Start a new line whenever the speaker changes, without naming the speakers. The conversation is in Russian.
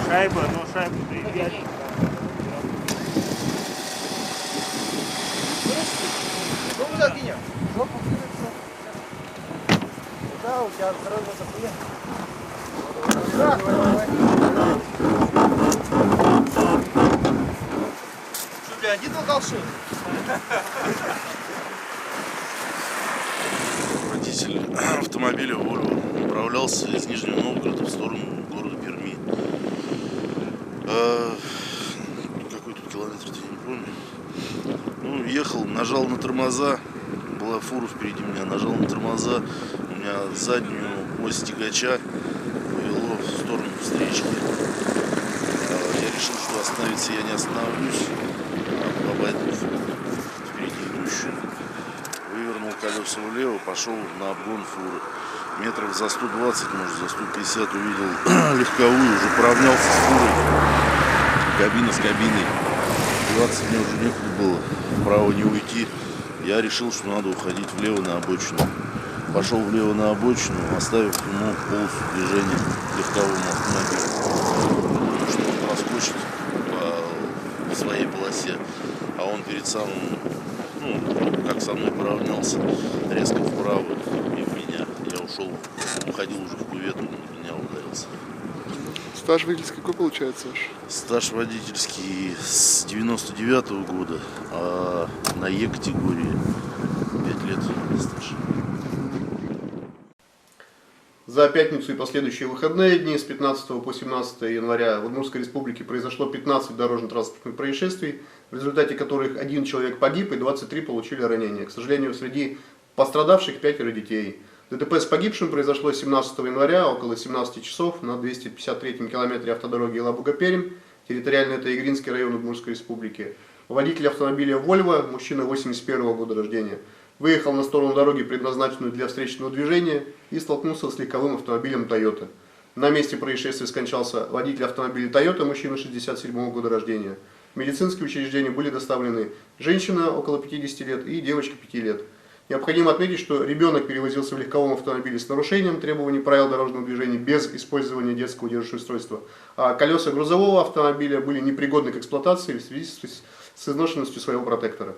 Шайба, но шайбу приезжать.
Жопу закинем. Жопу кинется. Да, у тебя здоровье захуя. Что, бля, один толкал, что ли?
Водитель автомобиля Volvo направлялся из Нижнего Новгорода в сторону города Перми. Какой тут километр, я не помню. Ну, ехал, нажал на тормоза, была фура впереди меня, нажал на тормоза, у меня заднюю ось тягача повело в сторону встречки. Я решил, что остановиться я не остановлюсь, а обойду впереди идущую. Вывернул колеса влево, пошел на обгон фуры. Метров за 120, может за 150 увидел легковую, уже поравнялся с фурой. Кабина с кабиной. 20 мне уже некуда было, вправо не уйти. Я решил, что надо уходить влево на обочину. Пошел влево на обочину, оставив ему полосу движения легковому автомобилю. Что он проскочит по своей полосе, а он перед самым, ну, как со мной поравнялся, резко вправо и в меня. Я ушел, уходил уже в кювету, и меня ударился.
Стаж водительский какой получается, Саш?
Стаж водительский с 99-го года, а на Е-категории 5 лет стаж.
За пятницу и последующие выходные дни с 15 по 17 января в Удмуртской республике произошло 15 дорожно-транспортных происшествий, в результате которых 1 человек погиб и 23 получили ранения. К сожалению, среди пострадавших 5 детей. ДТП с погибшим произошло 17 января около 17 часов на 253-м километре автодороги Елабуга-Пермь, территориально это Игринский район Удмуртской республики. Водитель автомобиля Volvo, мужчина 81 года рождения, выехал на сторону дороги, предназначенную для встречного движения, и столкнулся с легковым автомобилем Toyota. На месте происшествия скончался водитель автомобиля Toyota, мужчина 67 года рождения. В медицинские учреждения были доставлены женщина около 50 лет и девочка 5 лет. Необходимо отметить, что ребенок перевозился в легковом автомобиле с нарушением требований правил дорожного движения без использования детского удерживающего устройства, а колеса грузового автомобиля были непригодны к эксплуатации в связи с изношенностью своего протектора.